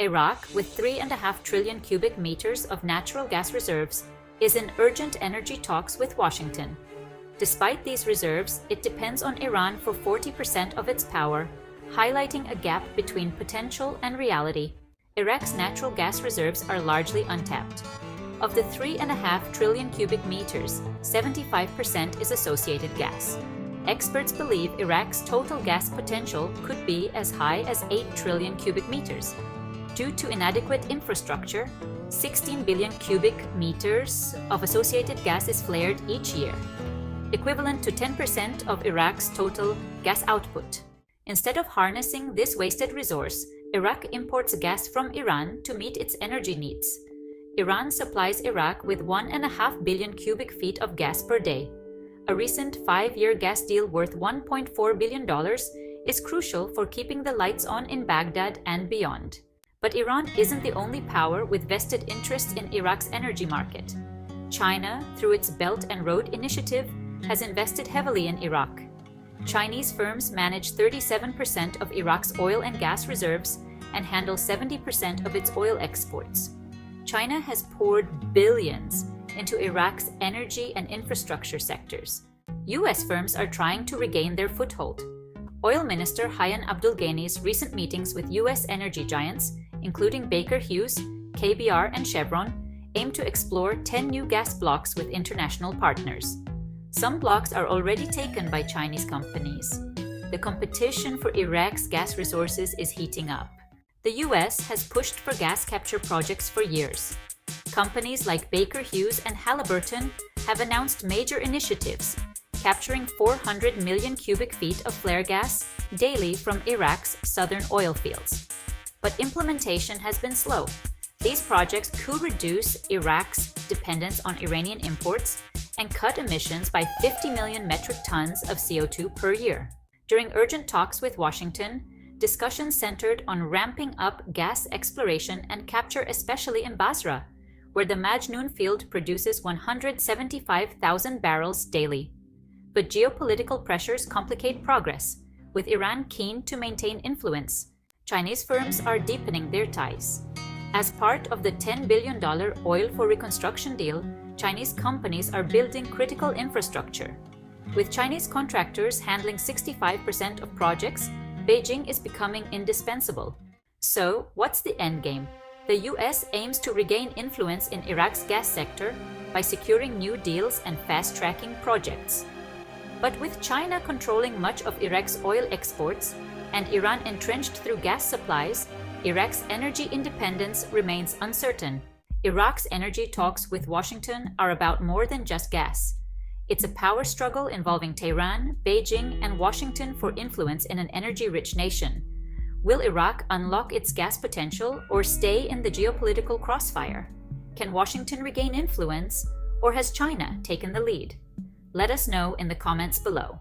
Iraq, with 3.5 trillion cubic meters of natural gas reserves, is in urgent energy talks with Washington. Despite these reserves, it depends on Iran for 40% of its power, highlighting a gap between potential and reality. Iraq's natural gas reserves are largely untapped. Of the 3.5 trillion cubic meters, 75% is associated gas. Experts believe Iraq's total gas potential could be as high as 8 trillion cubic meters. Due to inadequate infrastructure, 16 billion cubic meters of associated gas is flared each year, equivalent to 10% of Iraq's total gas output. Instead of harnessing this wasted resource, Iraq imports gas from Iran to meet its energy needs. Iran supplies Iraq with 1.5 billion cubic feet of gas per day. A recent 5-year gas deal worth $1.4 billion is crucial for keeping the lights on in Baghdad and beyond. But Iran isn't the only power with vested interest in Iraq's energy market. China, through its Belt and Road Initiative, has invested heavily in Iraq. Chinese firms manage 37% of Iraq's oil and gas reserves and handle 70% of its oil exports. China has poured billions into Iraq's energy and infrastructure sectors. U.S. firms are trying to regain their foothold. Oil Minister Hayyan Abdul-Ghani's recent meetings with U.S. energy giants, including Baker Hughes, KBR, and Chevron, aim to explore 10 new gas blocks with international partners. Some blocks are already taken by Chinese companies. The competition for Iraq's gas resources is heating up. The U.S. has pushed for gas capture projects for years. Companies like Baker Hughes and Halliburton have announced major initiatives, capturing 400 million cubic feet of flare gas daily from Iraq's southern oil fields. But implementation has been slow. These projects could reduce Iraq's dependence on Iranian imports and cut emissions by 50 million metric tons of CO2 per year. During urgent talks with Washington, discussions centered on ramping up gas exploration and capture, especially in Basra, where the Majnoon field produces 175,000 barrels daily. But geopolitical pressures complicate progress, with Iran keen to maintain influence. Chinese firms are deepening their ties. As part of the $10 billion Oil for Reconstruction deal, Chinese companies are building critical infrastructure. With Chinese contractors handling 65% of projects, Beijing is becoming indispensable. So, what's the endgame? The US aims to regain influence in Iraq's gas sector by securing new deals and fast-tracking projects. But with China controlling much of Iraq's oil exports and Iran entrenched through gas supplies, Iraq's energy independence remains uncertain. Iraq's energy talks with Washington are about more than just gas. It's a power struggle involving Tehran, Beijing, and Washington for influence in an energy-rich nation. Will Iraq unlock its gas potential or stay in the geopolitical crossfire? Can Washington regain influence, or has China taken the lead? Let us know in the comments below.